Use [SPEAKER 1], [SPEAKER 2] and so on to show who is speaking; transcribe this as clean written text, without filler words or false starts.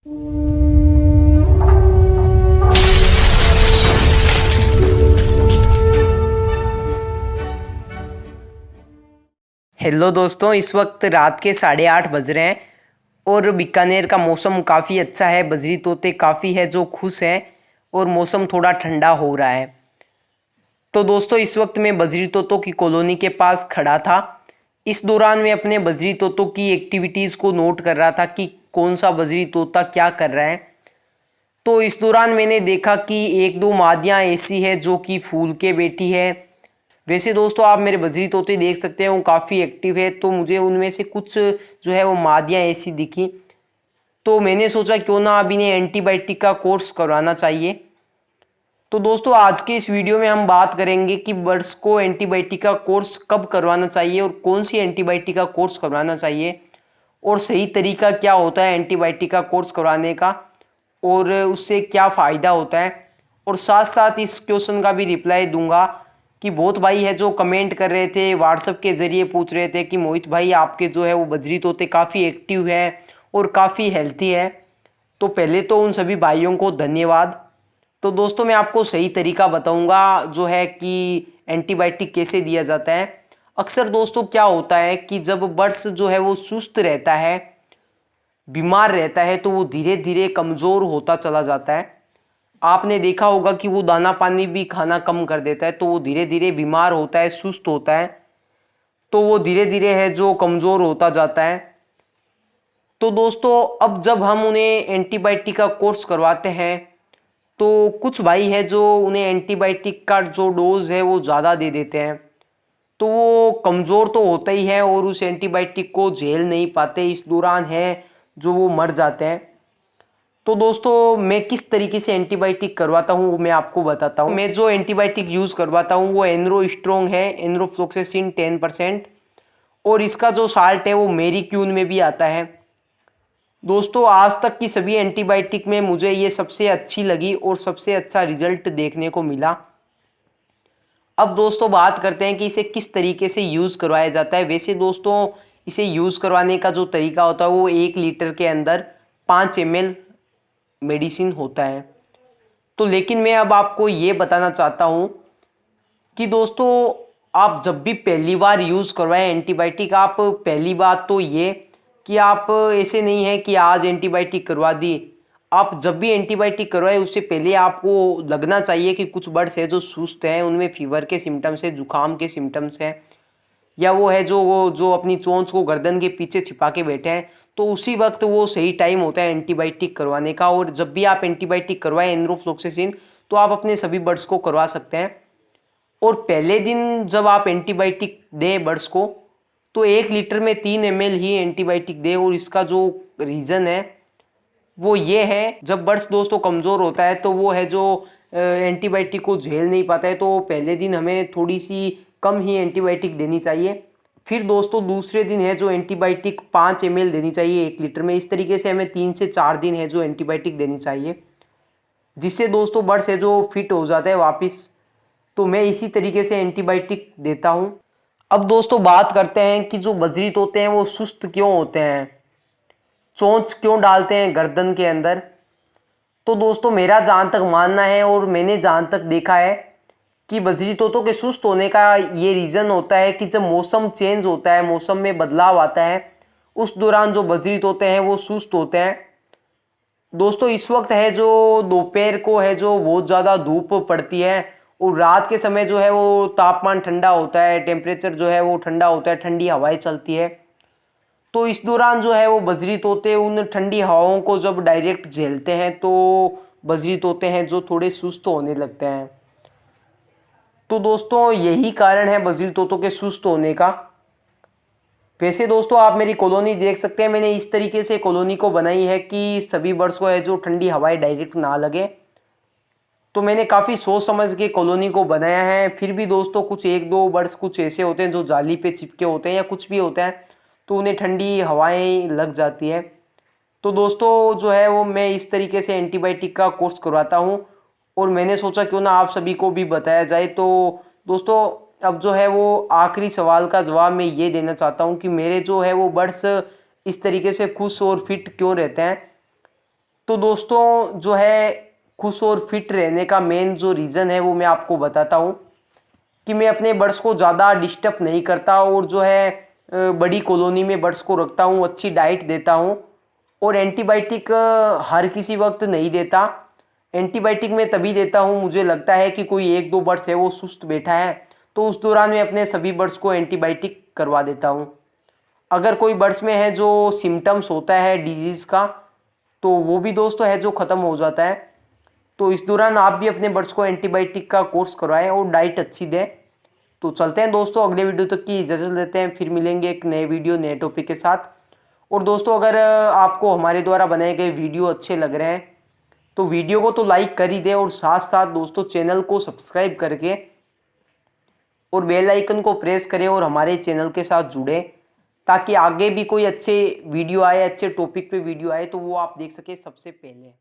[SPEAKER 1] Hello दोस्तों, इस वक्त रात के 8:30 बज रहे हैं और बीकानेर का मौसम काफ़ी अच्छा है। बजरी तोते काफ़ी है जो खुश हैं और मौसम थोड़ा ठंडा हो रहा है। तो दोस्तों, इस वक्त मैं बजरी तोतों की कॉलोनी के पास खड़ा था। इस दौरान मैं अपने बजरी तोतों की एक्टिविटीज़ को नोट कर रहा था कि कौन सा बजरी तोता क्या कर रहा है। तो इस दौरान मैंने देखा कि एक दो मादियाँ ऐसी है जो कि फूल के बैठी है। वैसे दोस्तों, आप मेरे बजरी तोते देख सकते हैं, वो काफ़ी एक्टिव है। तो मुझे उनमें से कुछ जो है वो मादियाँ ऐसी दिखी, तो मैंने सोचा क्यों ना अब इन्हें एंटीबायोटिक का कोर्स करवाना चाहिए। तो दोस्तों, आज के इस वीडियो में हम बात करेंगे कि बर्ड्स को एंटीबायोटिक का कोर्स कब करवाना चाहिए और कौन सी एंटीबायोटिक का कोर्स करवाना चाहिए और सही तरीका क्या होता है एंटीबायोटिक का कोर्स करवाने का और उससे क्या फ़ायदा होता है। और साथ साथ इस क्वेश्चन का भी रिप्लाई दूंगा कि बहुत भाई है जो कमेंट कर रहे थे, व्हाट्सएप के ज़रिए पूछ रहे थे कि मोहित भाई आपके जो है वो बजरी तोते काफ़ी एक्टिव है और काफ़ी हेल्थी है। तो पहले तो उन सभी भाइयों को धन्यवाद। तो दोस्तों, मैं आपको सही तरीका बताऊंगा जो है कि एंटीबायोटिक कैसे दिया जाता है। अक्सर दोस्तों क्या होता है कि जब बर्ड्स जो है वो सुस्त रहता है, बीमार रहता है, तो वो धीरे धीरे कमज़ोर होता चला जाता है। आपने देखा होगा कि वो दाना पानी भी खाना कम कर देता है, तो वो धीरे धीरे बीमार होता है, सुस्त होता है, तो वो धीरे धीरे है जो कमज़ोर होता जाता है। तो दोस्तों, अब जब हम उन्हें एंटीबायोटिक का कोर्स करवाते हैं तो कुछ भाई है जो उन्हें एंटीबायोटिक का जो डोज है वो ज़्यादा दे देते हैं, तो वो कमज़ोर तो होता ही है और उस एंटीबायोटिक को झेल नहीं पाते। इस दौरान है जो वो मर जाते हैं। तो दोस्तों, मैं किस तरीके से एंटीबायोटिक करवाता हूँ वो मैं आपको बताता हूँ। मैं जो एंटीबायोटिक यूज़ करवाता हूँ वो एनरो स्ट्रॉन्ग है, एनरोफ्लोक्सासिन 10%, और इसका जो साल्ट है वो मेरी क्यून में भी आता है। दोस्तों, आज तक की सभी एंटीबायोटिक में मुझे ये सबसे अच्छी लगी और सबसे अच्छा रिजल्ट देखने को मिला। अब दोस्तों बात करते हैं कि इसे किस तरीके से यूज़ करवाया जाता है। वैसे दोस्तों, इसे यूज़ करवाने का जो तरीका होता है वो 1 लीटर के अंदर 5 ml मेडिसिन होता है। तो लेकिन मैं अब आपको ये बताना चाहता हूँ कि दोस्तों, आप जब भी पहली बार यूज़ करवाएं एंटीबायोटिक, आप पहली बात तो ये कि आप ऐसे नहीं है कि आज एंटीबायोटिक करवा दी। आप जब भी एंटीबायोटिक करवाएं उससे पहले आपको लगना चाहिए कि कुछ बर्ड्स है जो सुस्त हैं, उनमें फीवर के सिम्टम्स है, जुकाम के सिम्टम्स हैं, या वो जो अपनी चोंच को गर्दन के पीछे छिपा के बैठे हैं, तो उसी वक्त वो सही टाइम होता है एंटीबायोटिक करवाने का। और जब भी आप एंटीबायोटिक करवाएं एनरोफ्लोक्सासिन, तो आप अपने सभी बर्ड्स को करवा सकते हैं। और पहले दिन जब आप एंटीबायोटिक दें बर्ड्स को, तो 1 लीटर में 3 ml ही एंटीबायोटिक दें। और इसका जो रीज़न है वो ये है, जब बर्ड्स दोस्तों कमज़ोर होता है तो वो है जो एंटीबायोटिक को झेल नहीं पाता है, तो पहले दिन हमें थोड़ी सी कम ही एंटीबायोटिक देनी चाहिए। फिर दोस्तों दूसरे दिन है जो एंटीबायोटिक 5 ml देनी चाहिए 1 लीटर में। इस तरीके से हमें 3 से 4 दिन है जो एंटीबायोटिक देनी चाहिए, जिससे दोस्तों बर्ड्स है जो फिट हो जाता है वापस। तो मैं इसी तरीके से एंटीबायोटिक देता हूँ। अब दोस्तों बात करते हैं कि जो बजरी तोते हैं वो सुस्त क्यों होते हैं, चोंच क्यों डालते हैं गर्दन के अंदर। तो दोस्तों, मेरा जहाँ तक मानना है और मैंने जहाँ तक देखा है कि बजरी तोतों के सुस्त होने का ये रीज़न होता है कि जब मौसम चेंज होता है, मौसम में बदलाव आता है, उस दौरान जो बजरी तोते हैं वो सुस्त होते हैं। दोस्तों, इस वक्त है जो दोपहर को है जो बहुत ज़्यादा धूप पड़ती है और रात के समय जो है वो तापमान ठंडा होता है, टेम्परेचर जो है वो ठंडा होता है, ठंडी हवाएं चलती है। तो इस दौरान जो है वो बजरी तोते उन ठंडी हवाओं को जब डायरेक्ट झेलते हैं तो बजरी तोते हैं जो थोड़े सुस्त होने लगते हैं। तो दोस्तों, यही कारण है बजरी तोतों के सुस्त होने का। वैसे दोस्तों, आप मेरी कॉलोनी देख सकते हैं, मैंने इस तरीके से कॉलोनी को बनाई है कि सभी बर्ड्स को है जो ठंडी हवाएं डायरेक्ट ना लगे। तो मैंने काफ़ी सोच समझ के कॉलोनी को बनाया है। फिर भी दोस्तों कुछ एक दो बर्ड्स कुछ ऐसे होते हैं जो जाली पे चिपके होते हैं या कुछ भी होता है, तो उन्हें ठंडी हवाएं लग जाती है। तो दोस्तों जो है वो मैं इस तरीके से एंटीबायोटिक का कोर्स करवाता हूँ और मैंने सोचा क्यों ना आप सभी को भी बताया जाए। तो दोस्तों, अब जो है वो आखिरी सवाल का जवाब मैं ये देना चाहता हूँ कि मेरे जो है वो बर्ड्स इस तरीके से खुश और फिट क्यों रहते हैं। तो दोस्तों जो है खुश और फिट रहने का मेन जो रीज़न है वो मैं आपको बताता हूँ कि मैं अपने बर्ड्स को ज़्यादा डिस्टर्ब नहीं करता और जो है बड़ी कॉलोनी में बर्ड्स को रखता हूँ, अच्छी डाइट देता हूँ और एंटीबायोटिक हर किसी वक्त नहीं देता। एंटीबायोटिक मैं तभी देता हूँ मुझे लगता है कि कोई एक दो बर्ड्स है वो सुस्त बैठा है, तो उस दौरान मैं अपने सभी बर्ड्स को एंटीबायोटिक करवा देता हूँ। अगर कोई बर्ड्स में है जो सिम्टम्स होता है डिजीज़ का, तो वो भी दोस्तों है जो ख़त्म हो जाता है। तो इस दौरान आप भी अपने बर्ड्स को एंटीबायोटिक का कोर्स करवाएं और डाइट अच्छी दें। तो चलते हैं दोस्तों, अगले वीडियो तक की इजाज़त लेते हैं, फिर मिलेंगे एक नए वीडियो नए टॉपिक के साथ। और दोस्तों अगर आपको हमारे द्वारा बनाए गए वीडियो अच्छे लग रहे हैं तो वीडियो को तो लाइक कर ही दें और साथ साथ दोस्तों चैनल को सब्सक्राइब करके और बेल आइकन को प्रेस करें और हमारे चैनल के साथ जुड़ें, ताकि आगे भी कोई अच्छे वीडियो आए, अच्छे टॉपिक पे वीडियो आए तो वो आप देख सकें सबसे पहले।